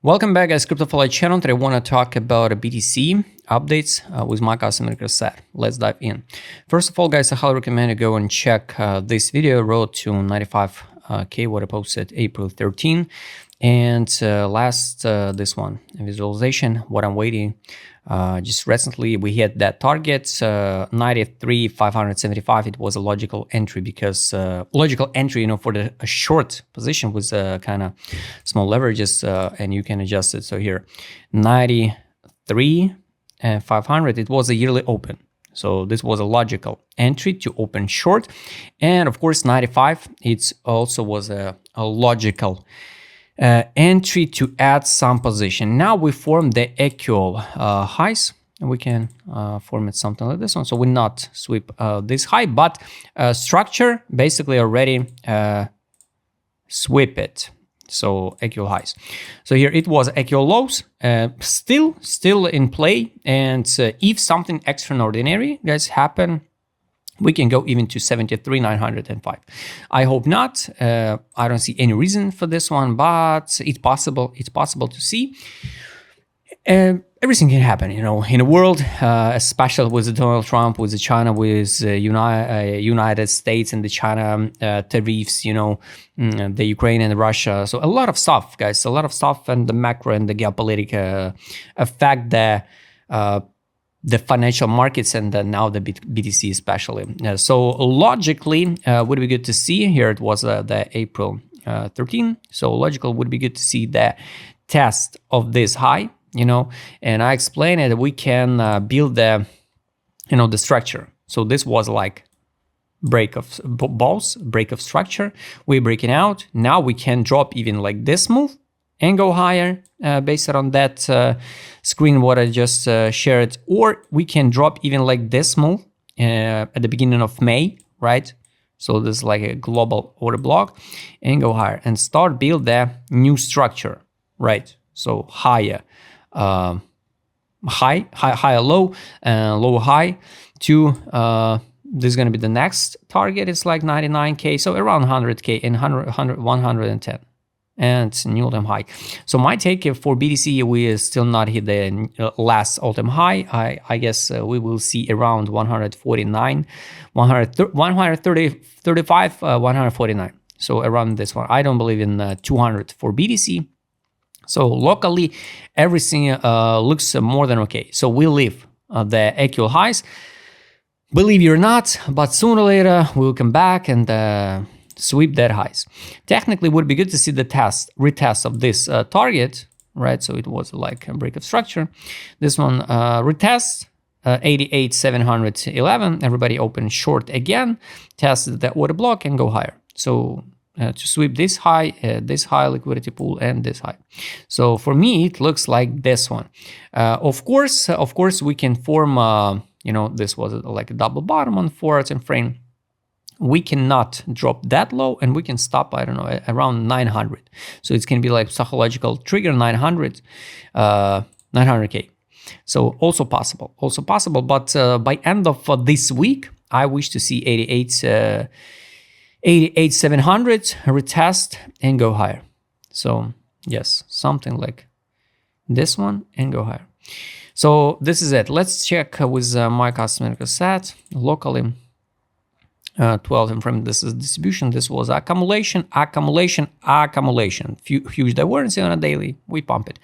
Welcome back, guys. CryptoFly channel. Today I want to talk about a BTC updates with my customer set. Let's dive in. First of all, guys, I highly recommend you go and check this video, Road to 95K, what I posted April 13. And this one, visualization, what I'm waiting. Just recently we hit that target, 93,575. It was a logical entry because logical entry, for the a short position with kind of small leverages, and you can adjust it. So here, 93,500. It was a yearly open. So this was a logical entry to open short, and of course 95. It also was a logical entry to add some position. Now we form the actual highs, and we can form it something like this one. So we not sweep this high, but structure basically already sweep it. So actual highs. So here it was actual lows, still in play. And if something extraordinary, guys, happen, we can go even to 73,905. I hope not. I don't see any reason for this one, but it's possible. It's possible to see. Everything can happen, in the world, especially with Donald Trump, with China, with United States and the China tariffs, the Ukraine and Russia. So a lot of stuff, guys, a lot of stuff, and the macro and the geopolitical affect the financial markets and now the BTC especially. So logically, would be good to see here. It was the April 13. So logical would be good to see the test of this high, and I explained it. We can build the structure. So this was like break of balls, break of structure. We're breaking out. Now we can drop even like this move and go higher based on that screen what I just shared, or we can drop even like this move at the beginning of May, right? So this is like a global order block, and go higher and start build the new structure, right? So higher, higher low, low high to this is gonna be the next target. It's like 99K, so around 100K and 110. And new all-time high. So my take for BTC, we still not hit the last all-time high. I guess we will see around 149, 130, 35, 149. So around this one. I don't believe in 200 for BTC. So locally, everything looks more than okay. So we leave the actual highs. Believe it or not, but sooner or later we'll come back and sweep that highs. Technically, would be good to see the retest of this target, right? So it was like a break of structure. This one retest 88,711. Everybody open short again, test the order block and go higher. So to sweep this high liquidity pool and this high. So for me, it looks like this one. Of course, we can form. This was like a double bottom on 4 hour frame. We cannot drop that low, and we can stop, I don't know, around 900. So it's going to be like psychological trigger 900K. So also possible. But by end of this week, I wish to see 88,700 retest and go higher. So yes, something like this one and go higher. So this is it. Let's check with my customer set locally. 12 and from this is distribution. This was accumulation. Huge divergence on a daily. We pump it.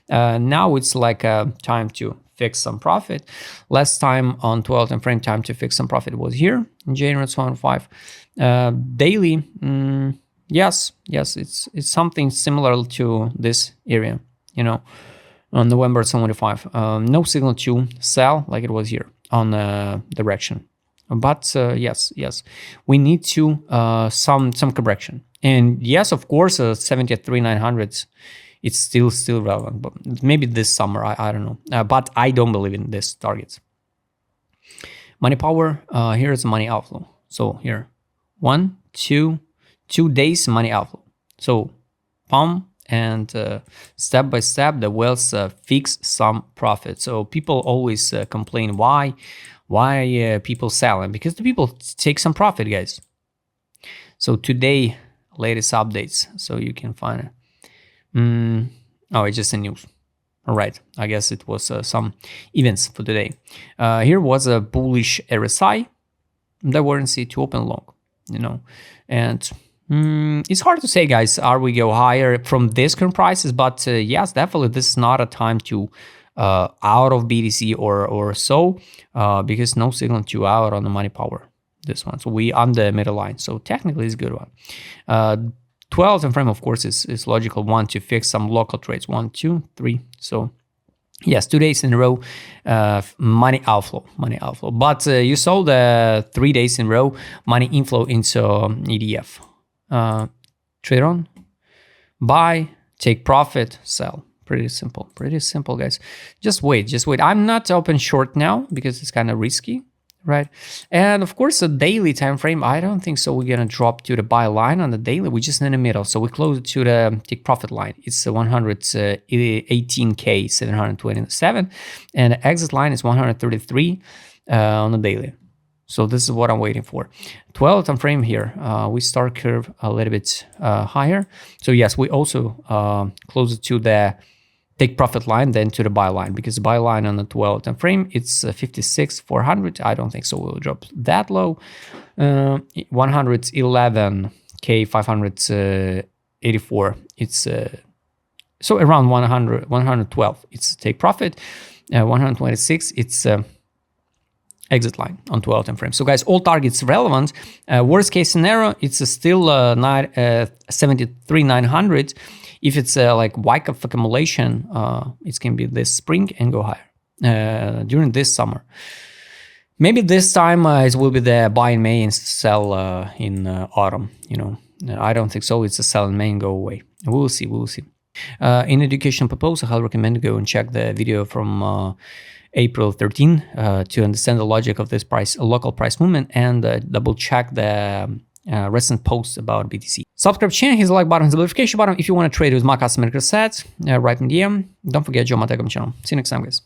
Now it's like time to fix some profit. Last time on 12 and frame, time to fix some profit was here in January 2005. Daily, yes, it's something similar to this area. On November 25. No signal to sell like it was here on direction. But yes, we need to some correction. And yes, of course, 73,900, it's still relevant. But maybe this summer, I don't know. But I don't believe in this targets. Money power. Here is money outflow. So here, 2 days money outflow. So pump and step by step, the whales fix some profit. So people always complain why people selling, because the people take some profit, guys. So today latest updates, so you can find it. Oh, it's just a news. All right, I guess it was some events for today. Here was a bullish RSI. They weren't see to open long, and it's hard to say, guys. Are we go higher from this current prices? But yes, definitely, this is not a time to out of BTC or so, because no signal to out on the money power. This one, so we on the middle line. So technically, it's a good one. 12 time frame, of course, is logical one to fix some local trades. 1, 2, 3. So yes, 2 days in a row, money outflow. But you saw the 3 days in a row, money inflow into EDF. Trade on, buy, take profit, sell. Pretty simple, guys. Just wait. I'm not open short now because it's kind of risky. Right, and of course a daily time frame, I don't think so we're gonna drop to the buy line on the daily. We're just in the middle, so we close it to the take profit line. It's 118k 727, and the exit line is 133 on the daily. So this is what I'm waiting for. 12 time frame here, we start curve a little bit higher. So yes, we also close it to the take profit line, then to the buy line, because the buy line on the 12 time frame, it's 56,400. I don't think so we'll drop that low. 111k 584. It's so around 112. It's take profit. 126. It's exit line on 12 time frame. So guys, all targets relevant. Worst case scenario, it's still 73,900. If it's like Wyckoff accumulation, it can be this spring and go higher during this summer. Maybe this time it will be the buy in May and sell in autumn. I don't think so. It's a sell in May and go away. We will see. In educational purpose, I highly recommend to go and check the video from April 13 to understand the logic of this local price movement, and double check the recent posts about BTC. Subscribe channel, hit the like button, the notification button. If you want to trade with my customer sets, write me DM. Don't forget Joe Matecom channel. See you next time, guys.